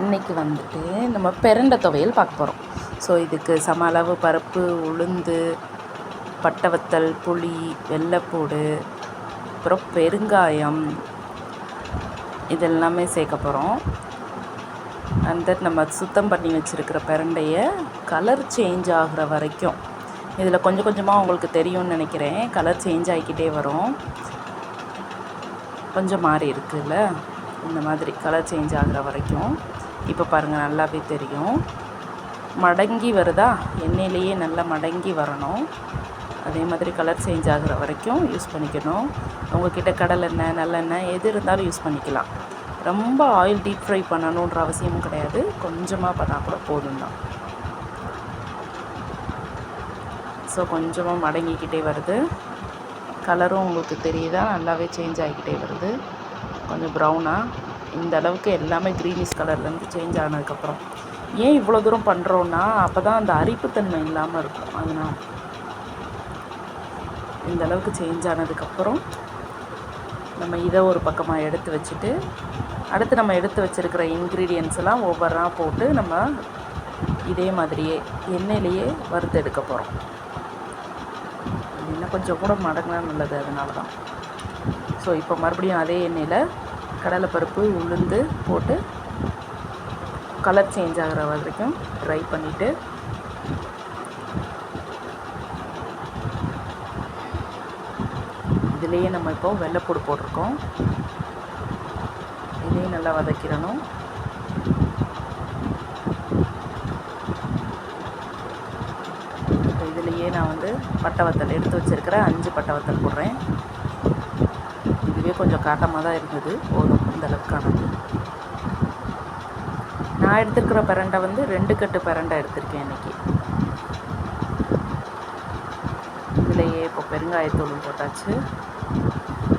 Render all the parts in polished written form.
இன்றைக்கி வந்துட்டு நம்ம பிரண்டை துவையல் பார்க்க போகிறோம். ஸோ இதுக்கு சம அளவு பருப்பு, உளுந்து, பட்டை வத்தல், புளி, வெள்ளைப்பூடு, அப்புறம் பெருங்காயம் இதெல்லாமே சேர்க்க போகிறோம். அண்ட் நம்ம சுத்தம் பண்ணி வச்சுருக்கிற பிரண்டையை கலர் சேஞ்ச் ஆகிற வரைக்கும், இதில் கொஞ்சம் கொஞ்சமாக உங்களுக்கு தெரியும்னு நினைக்கிறேன், கலர் சேஞ்ச் ஆகிக்கிட்டே வரும். கொஞ்சம் மாறி இருக்குல்ல, இந்த மாதிரி கலர் சேஞ்ச் ஆகிற வரைக்கும். இப்போ பாருங்கள், நல்லாவே தெரியும். மடங்கி வருதா, எண்ணெயிலேயே நல்லா மடங்கி வரணும். அதே மாதிரி கலர் சேஞ்ச் ஆகிற வரைக்கும் யூஸ் பண்ணிக்கணும். உங்கள்கிட்ட கடலெண்ணெய், நல்லெண்ணெய் எது இருந்தாலும் யூஸ் பண்ணிக்கலாம். ரொம்ப ஆயில் டீப் ஃப்ரை பண்ணணுன்ற அவசியமும் கிடையாது, கொஞ்சமாக பண்ணால் கூட போதும் தான். ஸோ கொஞ்சமாக மடங்கிக்கிட்டே வருது. கலரும் உங்களுக்கு தெரியுதா, நல்லாவே சேஞ்ச் ஆகிக்கிட்டே வருது. கொஞ்சம் ப்ரௌனாக இந்த அளவுக்கு எல்லாமே க்ரீனிஷ் கலர்லேருந்து சேஞ்ச் ஆனதுக்கப்புறம், ஏன் இவ்வளோ தூரம் பண்ணுறோன்னா, அப்போ தான் அந்த அரிப்புத்தன்மை இல்லாமல் இருக்கும். அதனால் இந்த அளவுக்கு சேஞ்ச் ஆனதுக்கப்புறம் நம்ம இதை ஒரு பக்கமாக எடுத்து வச்சுட்டு, அடுத்து நம்ம எடுத்து வச்சுருக்கிற இன்க்ரீடியன்ஸ் எல்லாம் ஒவ்வொன்றா போட்டு நம்ம இதே மாதிரியே எண்ணெயிலேயே வறுத்து எடுக்க போகிறோம். இன்னும் கொஞ்சம் கூட மடங்கினா நல்லது, அதனால தான். ஸோ இப்போ மறுபடியும் அதே எண்ணெயில் கடலைப்பருப்பு, உளுந்து போட்டு கலர் சேஞ்ச் ஆகிற வரைக்கும் ட்ரை பண்ணிவிட்டு, இதுலேயே நம்ம இப்போ வெள்ளைப்பூடு போட்டிருக்கோம், இதையும் நல்லா வதக்கிடணும். இதுலேயே நான் வந்து பட்டை வத்தல் எடுத்து வச்சுருக்கிறேன், 5 பட்டை வத்தல் போடுறேன். இதுவே கொஞ்சம் காட்டமாக தான் இருந்தது, போதும் இந்த அளவுக்கானது. நான் எடுத்துருக்கிற பிரண்டை வந்து 2 கட்டு பிரண்டை எடுத்திருக்கேன் இன்றைக்கி. இதுலேயே இப்போ பெருங்காயத்தூள் போட்டாச்சு.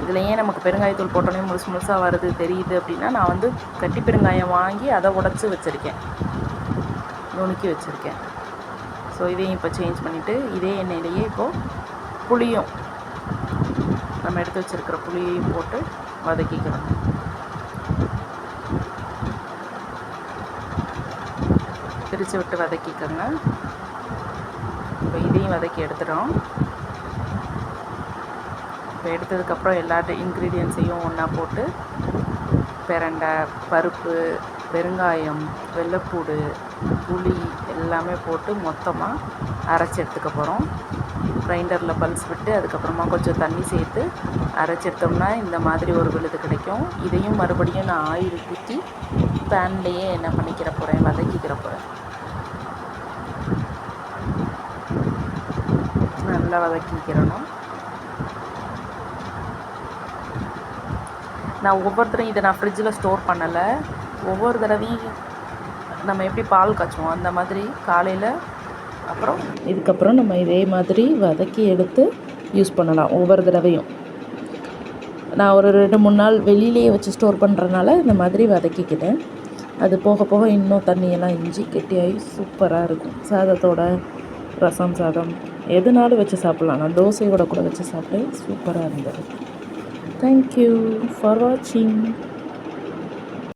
இதுலேயே நமக்கு பெருங்காயத்தூள் போட்டோன்னே முழுசு முழுசாக வருது தெரியுது அப்படின்னா, நான் வந்து கட்டி பெருங்காயம் வாங்கி அதை உடச்சி வச்சுருக்கேன், நுணுக்கி வச்சுருக்கேன். ஸோ இதையும் இப்போ சேஞ்ச் பண்ணிவிட்டு, இதே எண்ணெயிலேயே இப்போது புளியும், நம்ம எடுத்து வச்சுருக்கிற புளியையும் போட்டு வதக்கிக்கிறோம். பிரித்து விட்டு வதக்கிக்கோங்க. இப்போ இதையும் வதக்கி எடுத்துகிறோம். இப்போ எடுத்ததுக்கப்புறம் எல்லா இன்க்ரீடியன்ஸையும் ஒன்றா போட்டு பிரண்டை, பருப்பு, பெருங்காயம், வெள்ளைப்பூடு, புளி எல்லாமே போட்டு மொத்தமாக அரைச்சி எடுத்துக்க போகிறோம். கிரைண்டரில் பல்ஸ் விட்டு அதுக்கப்புறமா கொஞ்சம் தண்ணி சேர்த்து அரைச்சி எடுத்தோம்னா இந்த மாதிரி ஒரு விழுது கிடைக்கும். இதையும் மறுபடியும் நான் ஆயில் ஊற்றி பேன்லேயே என்ன பண்ணிக்கிற போகிறேன், வதக்கிக்கிற போகிறேன். நல்லா வதக்கிக்கிறணும். நான் ஒவ்வொருத்தரும் இதை நான் ஃப்ரிட்ஜில் ஸ்டோர் பண்ணலை. ஒவ்வொரு தடவையும் நம்ம எப்படி பால் காய்ச்சுவோம் அந்த மாதிரி காலையில், அப்புறம் இதுக்கப்புறம் நம்ம இதே மாதிரி வதக்கி எடுத்து யூஸ் பண்ணலாம். ஒவ்வொரு தடவையும் நான் ஒரு 2-3 நாள் வெளியிலேயே வச்சு ஸ்டோர் பண்ணுறதுனால இந்த மாதிரி வதக்கிக்கிட்டேன். அது போக போக இன்னும் தண்ணியெல்லாம் இஞ்சி கெட்டியாகி சூப்பராக இருக்கும். சாதத்தோட, ரசம் சாதம் எதுனாலும் வச்சு சாப்பிட்லாம். நான் தோசையோட கூட வச்சு சாப்பிட்டேன், சூப்பராக இருந்தது. தேங்க்யூ ஃபார் வாட்சிங்.